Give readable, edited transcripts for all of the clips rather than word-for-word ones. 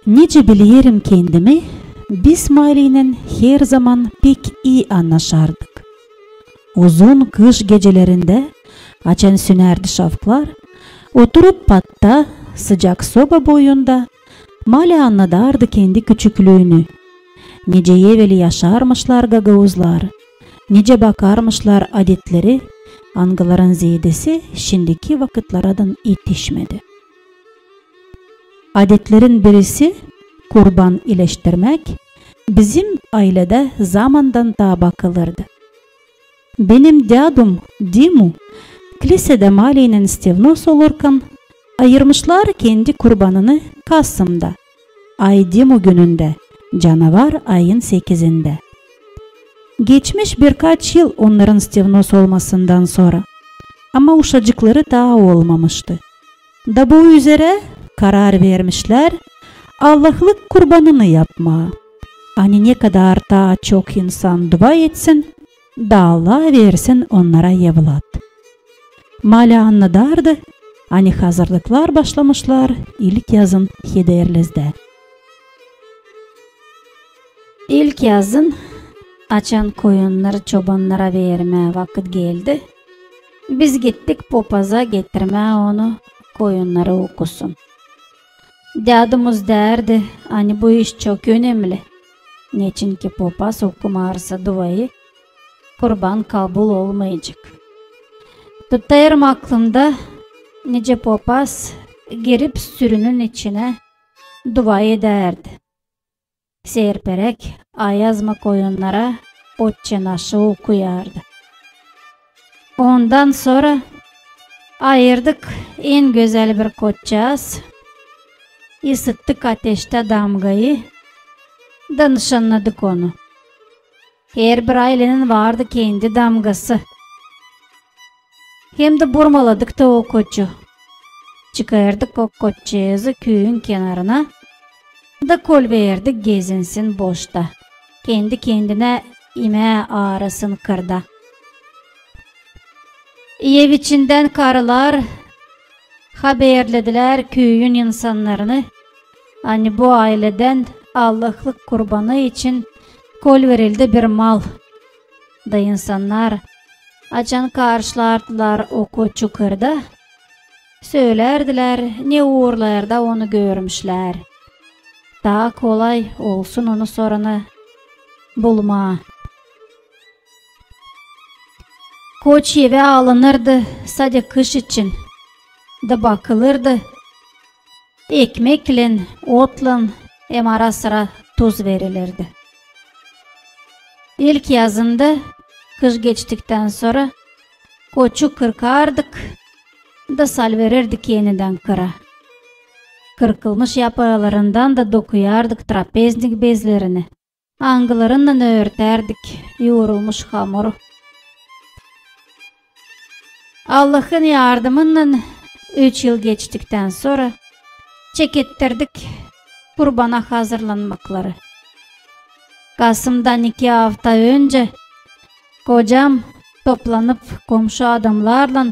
Nece biliyorum kendimi, biz Mayli'nin her zaman pek iyi anlaşardık. Uzun kış gecelerinde açan sünerdi şafklar, oturup patta sıcak soba boyunda Mali anladardı kendi küçüklüğünü. Nice evveli yaşarmışlar gagavuzlar, nice bakarmışlar adetleri, angaların ziyadesi şimdiki vakitlerden yetişmedi. Adetlerin birisi kurban iyileştirmek bizim ailede zamandan ta bakılırdı. Benim dadım Dimu kilisede Mali'nin stevnos olurken ayırmışlar kendi kurbanını Kasım'da, Ay Dimu gününde, canavar ayın 8'inde. Geçmiş birkaç yıl onların stevnos olmasından sonra ama uşacıkları daha olmamıştı. Da bu üzere karar vermişler Allah'lık kurbanını yapmaya. Hani ne kadar daha çok insan dua etsin, da Allah versin onlara evlat. Mali anladardı, hani hazırlıklar başlamışlar ilk yazın Hederliz'de. İlk yazın açan koyunları çobanlara vermeye vakit geldi. Biz gittik popaza getirmeye onu, koyunları okusun. Dadımız derdi, hani bu iş çok önemli. Niçin ki popaz okumarsa duayı, kurban kabul olmayacak. Tutayırım aklımda, nice popaz girip sürünün içine duayı derdi. Serperek ayazma koyunlara Otçe naşı okuyardı. Ondan sonra ayırdık en güzel bir koçcağız, ısıttık ateşte damgayı, danışanladık onu. Her bir ailenin vardı kendi damgası. Hem de burmaladık da o koçu. Çıkardık o koçcağızı köyün kenarına, da kol verdik gezinsin boşta. Kendi kendine ime ağrısın kırda. Ev içinden karılar haberlediler köyün insanlarını. Hani bu aileden Allah'lık kurbanı için kol verildi bir mal. Da insanlar açan karşılardılar o koçu kırda. Söylerdiler ne uğurlarda onu görmüşler. Daha kolay olsun onu sorunu bulma. Koç eve alınırdı sadece kış için. Da bakılırdı. Ekmekle, otla hem ara sıra tuz verilirdi. İlk yazında kış geçtikten sonra koçu kırkardık da sal verirdik yeniden kıra. Kırkılmış yaprağlarından da dokuyardık trapeznik bezlerini. Angılarından örterdik yoğrulmuş hamuru. Allah'ın yardımıyla 3 yıl geçtikten sonra çekettirdik kurbana hazırlanmakları. Kasım'dan 2 hafta önce kocam toplanıp komşu adamlarla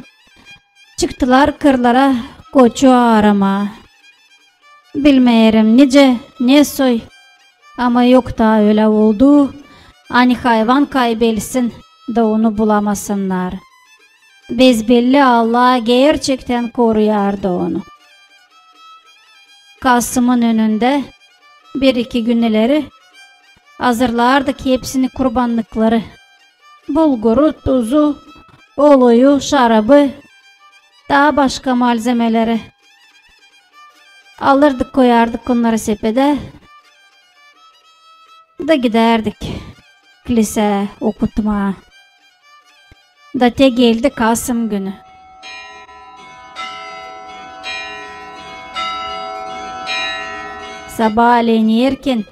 çıktılar kırlara koçu arama. Bilmeyelim nice ne soy ama yok da öyle oldu. Hani hayvan kaybelsin da onu bulamasınlar. Bezbelli Allah gerçekten koruyardı onu. Kasım'ın önünde 1-2 günleri hazırlardık hepsini kurbanlıkları. Bulguru, tuzu, oluyu, şarabı, daha başka malzemeleri. Alırdık koyardık onları sepede. Da giderdik kilise okutmaya. Da te geldi Kasım günü. Sabahleyin erken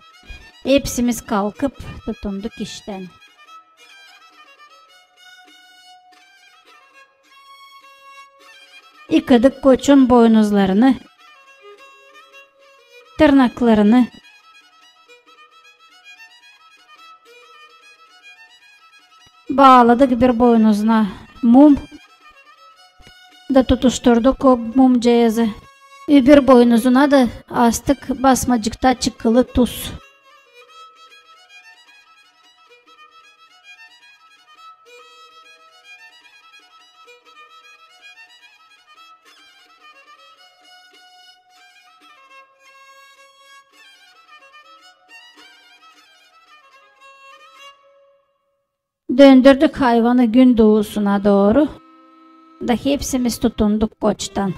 hepsimiz kalkıp tutunduk işten. Yıkadık koçun boynuzlarını, tırnaklarını. Bağladık bir boynuzuna mum da tutuşturduk o mum cihazı. Öbür boynuzuna da astık basmacıkta çıkılı tuz. Döndürdük hayvanı gün doğusuna doğru. Da hepsimiz tutunduk koçtan.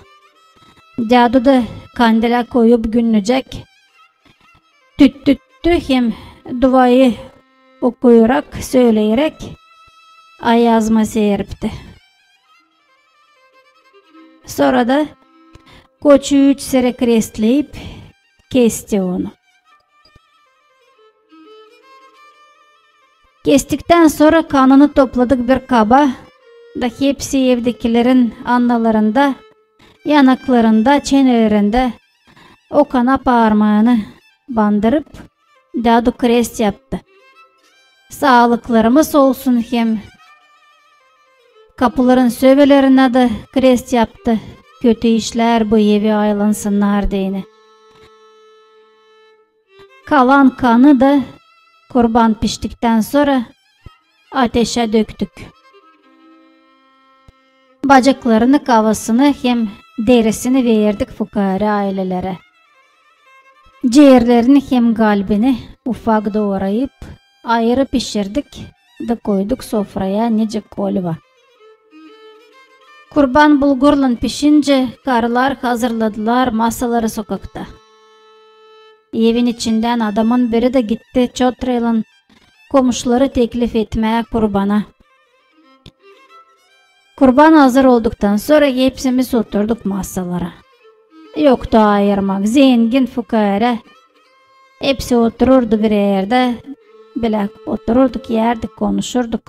Cadu da kandile koyup günleyecek. Tüttüttü hem duayı okuyarak söyleyerek ayazma seyirpti. Sonra da koçu 3 sere krestleyip kesti onu. Kestikten sonra kanını topladık bir kaba. Da hepsi evdekilerin alnlarında, yanaklarında, çenelerinde o kana parmağını bandırıp Dadu krest yaptı. Sağlıklarımız olsun hem. Kapıların söbelerine de krest yaptı. Kötü işler bu evi aylansınlar diyene. Kalan kanı da kurban piştikten sonra ateşe döktük. Bacaklarını, kafasını hem derisini verdik fukara ailelere. Ciğerlerini hem kalbini ufak doğrayıp ayrı pişirdik da koyduk sofraya nice kolva. Kurban bulgurla pişince karılar hazırladılar masaları sokakta. Evin içinden adamın biri de gitti çotrayla komşuları teklif etmeye kurbana. Kurban hazır olduktan sonra hepsimiz oturduk masalara. Yoktu ayırmak, zengin fukara. Hepsi otururdu bir yerde. Bile otururduk, yerdik, konuşurduk.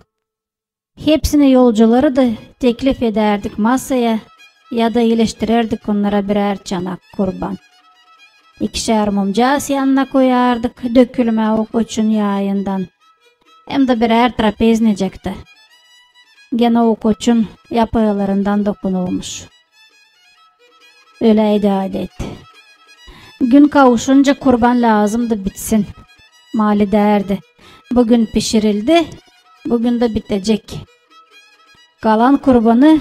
Hepsini yolcuları da teklif ederdik masaya ya da iyileştirirdik onlara birer çanak kurban. 2'şer mumcas yanına koyardık dökülme o koçun yağından. Hem de birer trapeznicekti. Gene o koçun yapılarından dokunulmuş. Öyleydi adet. Gün kavuşunca kurban lazımdı bitsin. Mali derdi. Bugün pişirildi, bugün de bitecek. Kalan kurbanı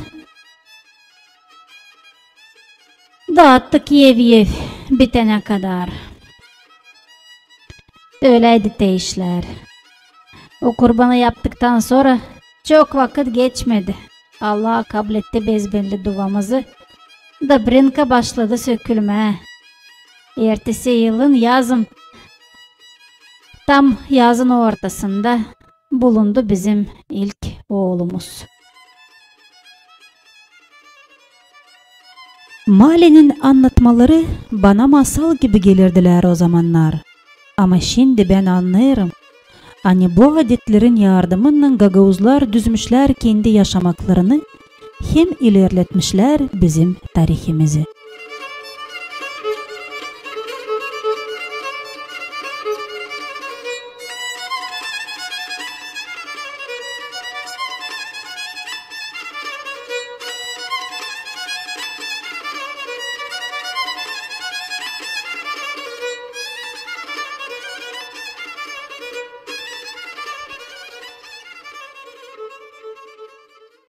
dağıttık yev bitene kadar. Öyleydi de işler. O kurbanı yaptıktan sonra çok vakit geçmedi. Allah kabul etti bezbelli duamızı. Da brinka başladı sökülmeye. Ertesi yılın yazın, tam yazın ortasında bulundu bizim ilk oğlumuz. Mali'nin anlatmaları bana masal gibi gelirdiler o zamanlar. Ama şimdi ben anlarım. Hani bu adetlerin yardımıyla gagavuzlar düzmüşler kendi yaşamaklarını hem ilerletmişler bizim tarihimizi.